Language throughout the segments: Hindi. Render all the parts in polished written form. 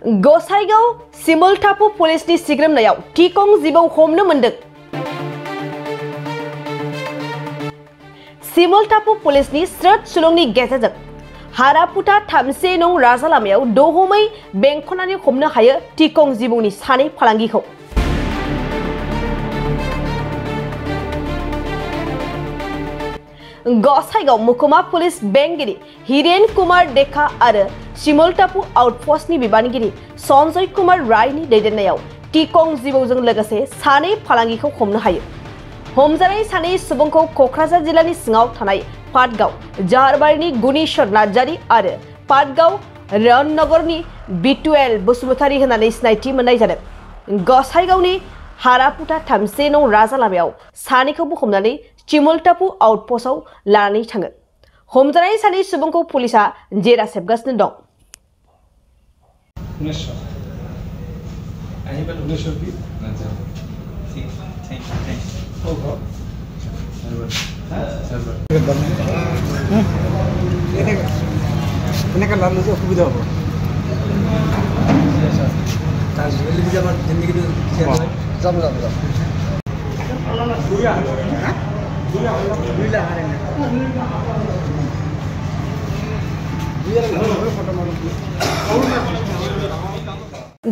गसाइगाव सिमलटापु पुलिसनि सिग्रोमनायाव टिकं जिबौ हमनो मोनदों। सिमलटापु पुलिसनि स्रोत सुलुंनि गेजेरजों हारापुटा 3 नं राजा लामायाव दहमै बेंखनानै हमनो हायो टिकं जिबौनि सानै फालांगिखौ। गसाइगाव महकुमा पुलिस बेंगिरि हिरेन कुमार देखा आरो सिमलटापु आउटपोस्टनि बिबानगिरि सन्जय कुमार रायनि दैदेननायाव टिकं जिबौजों लोगोसे सानै फालांगिखौ हमनो हायो। हमजानाय सानै सुबुंखौ कक्राझार जिल्लानि सिङाव थानाय पाटगाव जाहारबारिनि गुनेश्वर नार्जारी आरो पाटगाव रामनगरनि बिटुएल बसुमतारी होननानै सिनायथि मोननाय जादों। गसाइगावनि हारापुटा 3 नं राजा लामायाव सानैखौबो हमनानै सिमलटापु आउटपोस्टआव लानानै थाङो। हमजानाय सानै सुबुंखौ पुलिसा जेरा सेबगासिनो दं।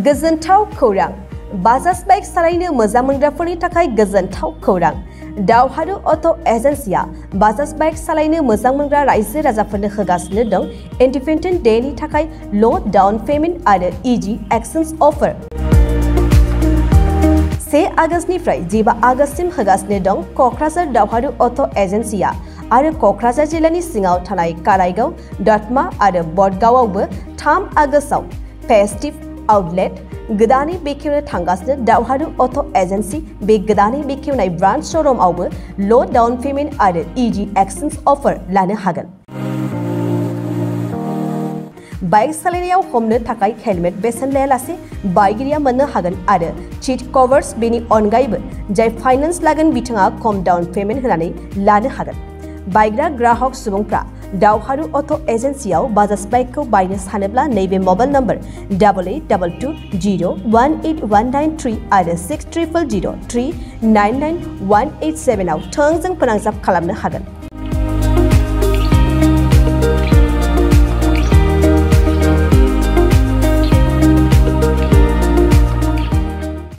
गोजोनथाव खौरां बाजाज बाइक सालायनो मोजां मोनग्राफोरनि थाखाय गोजोनथाव खौरां। दावहारु अट' एजेन्सिया बाजाज बाइक सालायनो मोजां मोनग्रा रायजो राजाफोरनो होगासिनो दं इन्डिपेन्डेन्ट डेनि थाखाय ल' डाउन पेमेन्ट आरो इजि एक्सचेन्ज अफार। 1 आगस्तनिफ्राय 15 आगस्तसिम होगासिनो दं कक्राझार दावहारु अट' एजेन्सिया आरो कक्राझार जिल्लानि सिङाव थानाय काराइगाव, दतमा आरो बडगावआवबो 3 आगस्टआव फेस्टिभ आउटलेट गोदानै बेखेवनो थांगासिनो दावहारु अट' एजेन्सि। बे गोदानै बेखेवनाय ब्रान्च श'रुमआवबो ल' डाउन पेमेन्ट आरो इजि एक्सचेन्ज अफार लानो हागोन। बाइक सालायनायाव हमनो थाखाय हेलमेट बेसेन लायालासे बाइगिरिया मोननो हागोन आरो सीट कभार्स। बेनि अनगायैबो जाय फाइनेन्स लागोन बिथाङा खम डाउन पेमेन्ट होनानै लानो हागोन। बायग्रा ग्राहक सुबुंफ्रा दावहारु अट' एजेन्सियाव बाजाज बाइकखौ बायनो सानोब्ला नैबे मबाइल नम्बर 8822018193 आरो 600003991187 आव थोंजों फोनांजाब खालामनो हागोन।